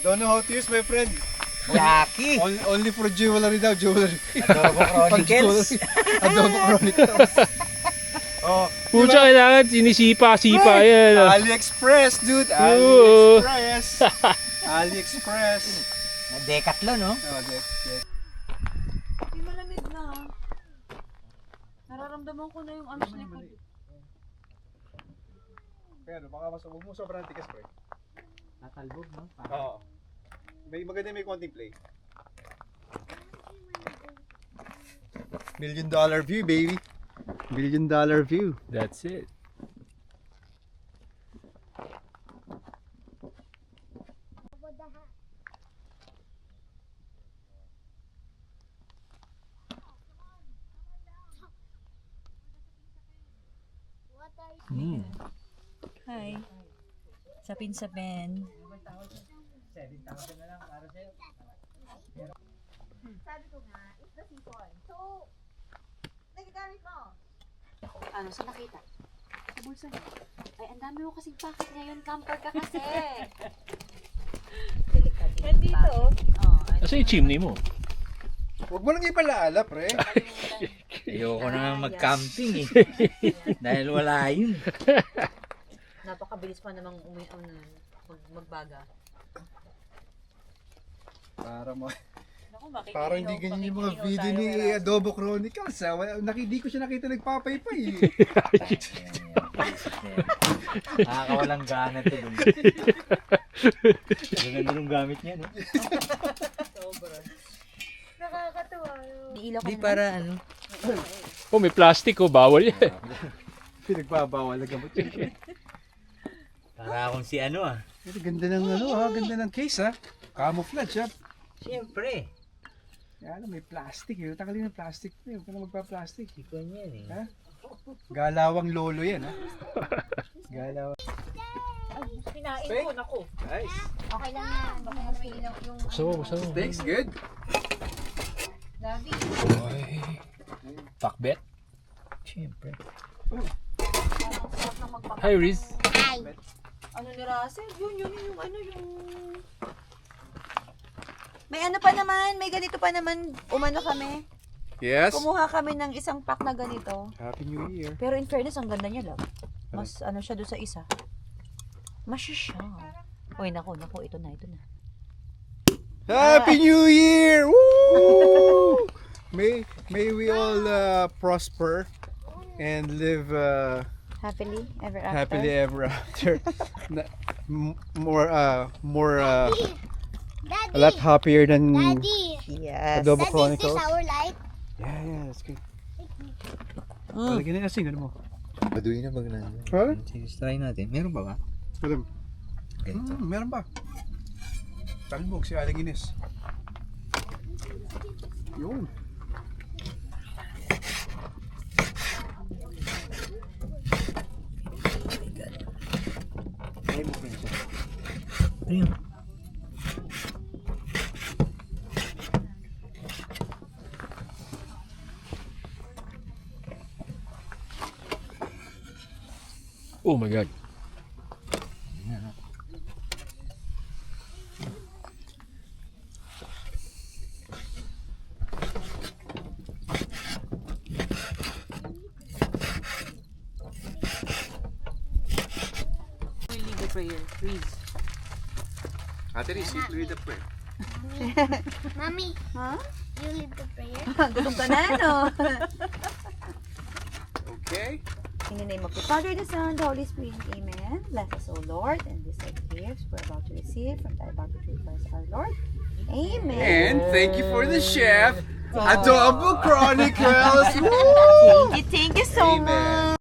Don't know how to use, my friend. Yaki! Only for jewelry daw, jewelry. Adobo Chronicles. Adobo Chronicles. Oh, Pucha, kailangan sinisipa-sipa yan. AliExpress, dude. Oo. AliExpress. AliExpress. Decathlon, no? Oh, dek. Hindi malamig na. Nararamdaman ko na yung arms likod. Pero baka masubog mo sobrang tigas, pre. Natalbog, no? Oo. May konting play. $1 million view, baby. $1 million view. That's it. Hi. Sapin-sapin. 7,000 na lang para sa'yo. Sabi ko nga, it's the season. So, nagagamit mo. Ano, saan nakita? Sa bulsa niya. Ay, ang dami mo kasing packet ngayon. Camper ka kasi. Nandito. Oh, Kasi yung chimney mo. Huwag mo lang ipalaala, pre. Ayoko na nga mag-camping eh. Dahil wala yun. Napakabilis pa namang magbaga. Parang hindi ganyan yung mga video ni Adobo Chronicles. Hindi ko siya nakita nagpapaypay. Nakakawalang gana to dun. Ganda nung gamit niya, no? Nakakatawa. Di para ano. Oh, may plastic oh. Bawal yan. Pinagbabawal na gamot yun. Para akong si ano ah. Pero ganda ng ganda ng case ha. Camouflage ha. Siyempre. Yan, may plastic eh. Takalin ng plastic. Huwag ka na magpa-plastic. Ikon yan eh. Ha? Galawang lolo yan ha. Galawang. Kinain ko, naku. Nice. Okay lang yan. Baka may ilaw yung... So. Thanks, good. Davi. Pakbet. Siyempre. Hi, Riz. Ano ni Russell? Yun, yung ano, yung... May ano pa naman, may ganito pa naman, umano kami. Yes. Kumuha kami ng isang pack na ganito. Happy New Year. Pero in fairness, ang ganda niya lang. Mas ano siya doon sa isa. Mas siya. Uy, naku, ito na. Happy New Year! Woo! May we all prosper and live Happily ever after. happily ever after. More Daddy. a lot happier than Daddy. Yes. Adobo Daddy, is Chronicles. this our light? Yeah, that's good. Lagyan na yung ano mo. Paduin na magnan. Ha? Sige, try natin. Meron ba ba? Alam. Ganito. Meron ba? Talbog si Aling Ines. Yun. Ayun. Oh my God. We lead the prayer, please. Ate Riz, read the prayer. Mommy, Huh? you lead the prayer. Gutom ka na, no? Okay. In the name of the Father, the Son, the Holy Spirit, Amen. Bless us, O Lord, and these are the gifts we're about to receive from thy bounty through Christ our Lord. Amen. And thank you for the chef, Adobo Chronicles. Thank you so Amen. much.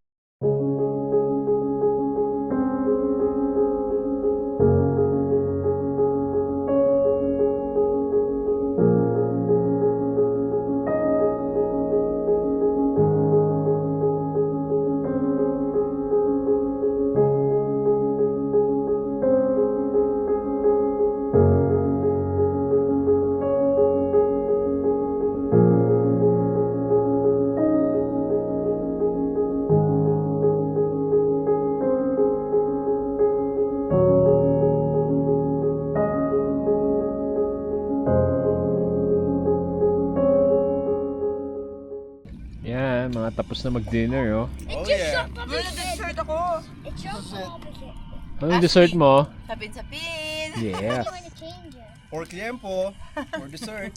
tapos na mag-dinner, oh. Oh yeah. Dessert ako. It's just opposite. Anong dessert mo? Sapin-sapin. Yes. I'm going to change it. Pork liempo for dessert.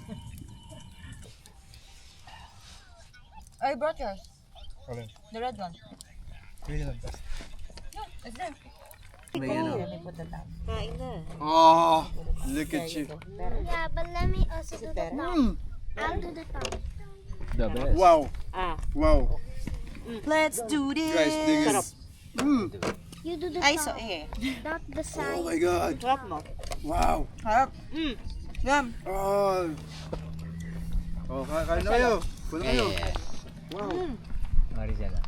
I brought yours. Okay. The red one. Pwede lang. It's there. Kain na. Oh, look at you. Yeah, but let me also do the top. I'll do the top. The best. Wow. Wow. Let's do this. Guys, dig it. You do the Ay, top. so eh. Not the Oh side. my God. Sarap mo. Wow. Harap. Yum. Oh. Oh, kain na kayo. Puno kayo. Wow. Marizela.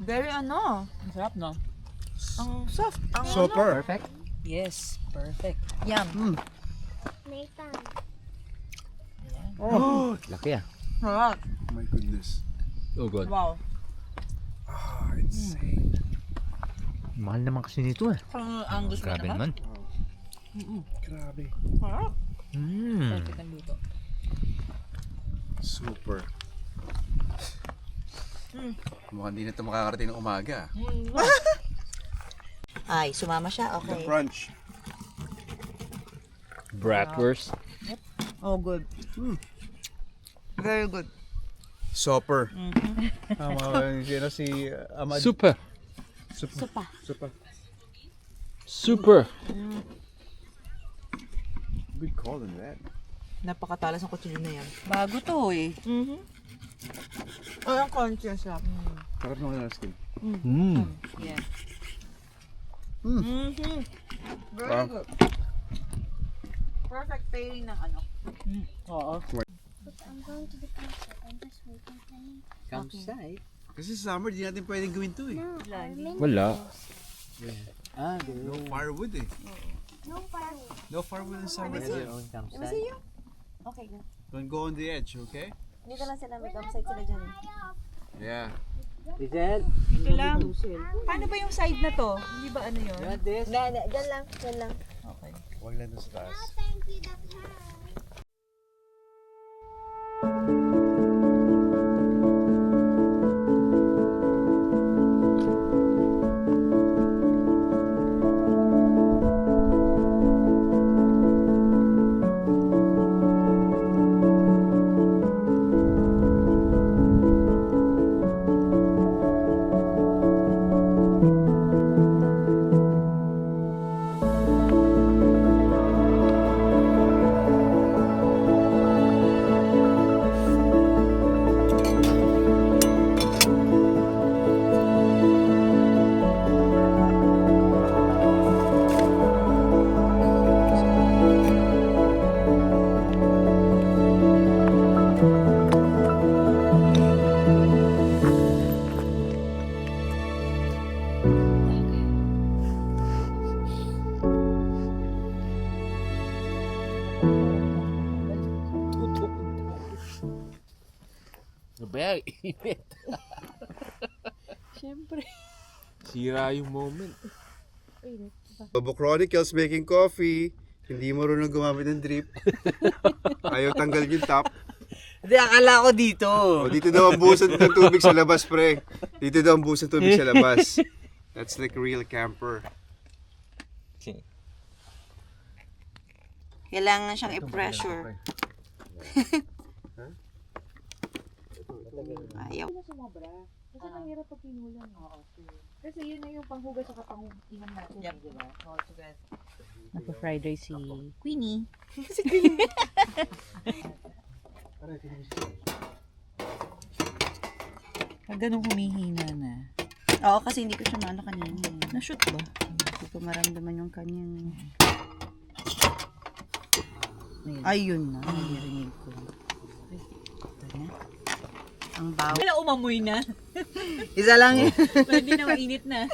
Very ano. Ang sarap, no? Ang soft. Ang Super. Perfect. Yes, perfect. Yum. Nathan. Oh Laki ah. Sarap. my goodness. Oh, God. Wow. Ah, insane. Mahal naman kasi nito eh. Ang angus mo Grabe naman. naman. Grabe. Sarap. Mm. Perfect ang luto. Super. Mukhang di na ito makakarating ng umaga. Ay, sumama siya. The Okay. brunch. Bratwurst. Oh, good. Very good. Super. Sino si Amad? Super. Super. Super. Super. Good call on that. Napakatalas ng kutsilyo na yan. Bago to eh. Oh, ang conscious lang. Sarap naman ng skin. Mm. Yeah. Very Wow. good. Perfect pairing ng ano. Oo. But I'm going to the concert. I'm just waiting for me. Campsite. Kasi summer, di natin pwedeng gawin to eh. No, I'm in. Wala. Ah, No firewood eh. No firewood. No firewood in summer. your own campsite. Okay, good. Don't go on the edge, okay? Dito lang sila, may campsite sila dyan. Yeah. Rizal, Dito lang. Paano ba yung side na to? Hindi ba ano yun? you want this? Dyan lang, dyan lang. Okay. Huwag lang doon sa taas. Thank you, that's her. Abay, init. Siyempre. Sira yung moment. Bobo Chronicles making coffee. Hindi marunong gumamit ng drip. Ayaw tanggal yung top. Hindi, akala ko dito. O, dito daw ang busan ng tubig sa labas, pre. Dito daw ang busan ng tubig sa labas. That's like a real camper. Kailangan siyang i-pressure. Ayaw. Kasi mahirap pag pinulan. Kasi yun na yung panghugas sa panginom natin. Yep. Diba? All together. Nagpa-fried rice si Queenie. Pag ganun humihina na. Oo, kasi hindi ko siya maano kanina. Na-shoot ba? Hindi ko maramdaman yung kanyang... Ayun na, naririnig ko. Ito na. Ang bawal. Wala umamoy na. Isa lang yun. Hindi na mainit na.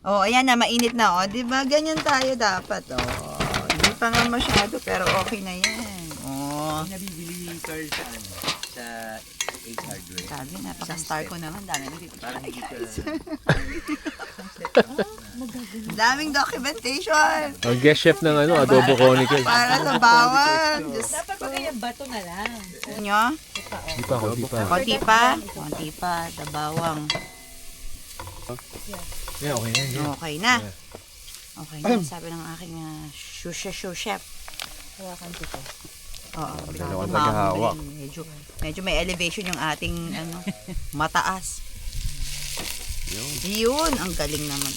Oh, ayan na, mainit na. Oh, di ba? Ganyan tayo dapat. Oh, hindi pa nga masyado, pero okay na yan. Oh, Nabibili ni Carl sa ano? Sa Ace Hardware. sabi, napaka-star ko naman. Dami na dito. Parang hindi ko Daming documentation. Ang guest chef ng Adobo Chronicles. Para sa bawang. Diyos Dapat ko. pag ganyan, bato na lang. Nyo? Di pa, konti pa. Konti pa. Konti pa. Sa bawang. Yeah, okay na. Yeah. Okay na. Okay na. Sabi ng aking shoe chef. Hawakan ko to. Oo. Dalawa bago naghahawak. mahuli. Medyo may elevation yung ating mataas. Yun. Ang galing naman.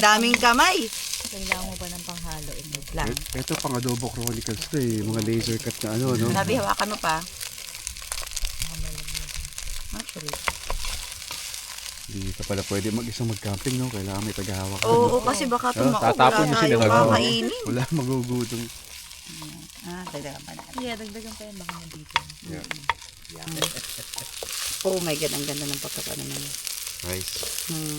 Daming kamay. Kailangan mo ba ng panghalo? Lang. Ito pang Adobo Chronicles to eh. Mga laser cut na no? Sabi, hawakan mo pa. Actually. Hindi ka pala pwede mag-isang mag-camping, no? Kailangan may taghahawak. Oo, kasi baka tumaok. tatapon mo sila, Wala no? tayong kakainin. Wala magugutong. Dagdagan pa natin. Yeah, dagdagan pa yan. Baka nandito. Oh my God, ang ganda ng pagkakano naman. Nice.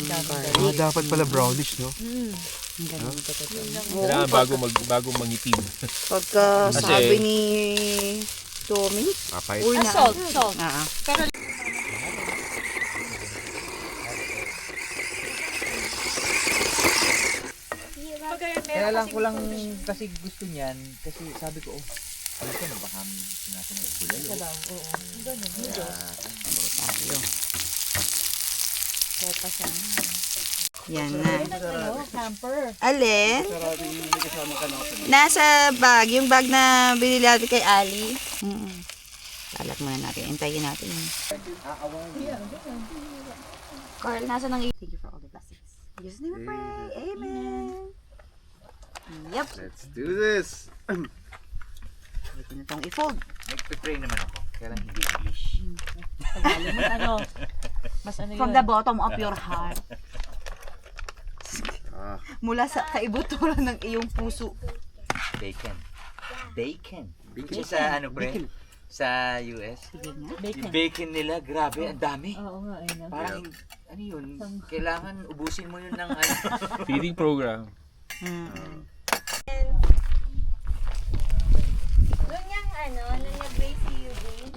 Garlic. Dapat pala brownish, no? Ang ganda ng pagkakano. Kailangan bago mangitim. Pagka Kasi- sabi ni Dominic. Papay. Uy, Salt. Ah. Kaya lang ko lang kasi gusto niyan. Kasi sabi ko, ano ko na baka natin ng bulalo. Sabaw, oo. Ganun. Tayo. Kaya pa siya. Yan na. Camper. Alin? Nasa bag. Yung bag na binili natin kay Ali. Talat muna natin. Hintayin natin. Carl, nasa nang Thank you for all the blessings. In Jesus' name we pray. Amen. Yep. Let's do this! Ito na itong i-fold. Nagpe-pray naman ako. Kaya lang hindi English. Mas ano From yun? the bottom of your heart. Ah, Mula sa kaibuturan ng iyong puso. Bacon. Bacon. Bacon sa ano pre? Sa US. Sige nga. Yung bacon nila, grabe, ang dami. Oo nga, ayun na. Parang, ano yun, kailangan ubusin mo yun ng ano. Feeding program. Doon yung nung nag-base si Eugene,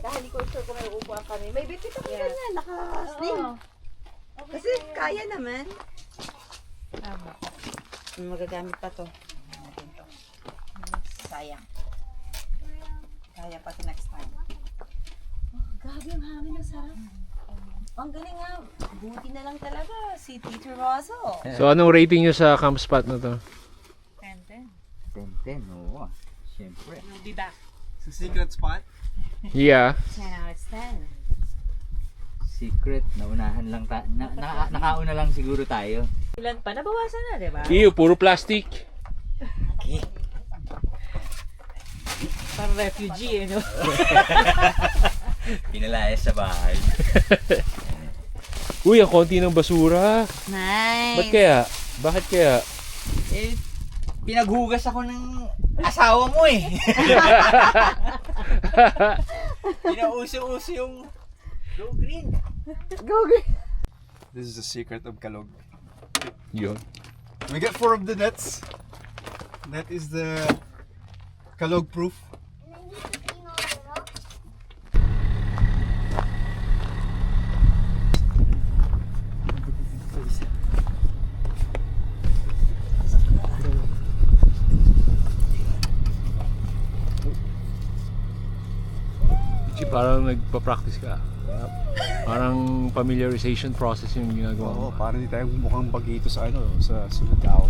dahil ko sure kung may uupuan kami, may bitbit ako ganyan, naka-sling. Kasi kaya naman. Tama. Magagamit pa to. Sayang. Kaya pati next time. Grabe yung hangin, ang sarap. Ang galing nga, buti na lang talaga si Teacher Rosso. So, anong rating nyo sa camp spot na to? 10-10. 10-10, oo. Siyempre. We'll be back. Yeah. 10 out of 10. Secret, naunahan lang nakauna lang siguro tayo. Ilan pa? Nabawasan na, di ba? Ew, puro plastic. Parang refugee, no? Pinalaya sa bahay. Uy, ang konti ng basura. Nice. Ba't kaya? Bakit kaya? Eh, pinaghugas ako ng asawa mo eh. Pinauso-uso yung Go Green. this is the secret of Kalog. Yun. We get 4 of the nets. That is the Kalog proof. Parang nagpa-practice ka. Parang familiarization process yung ginagawa mo. Oo, para hindi tayo mukhang bagito sa sa sunod tao.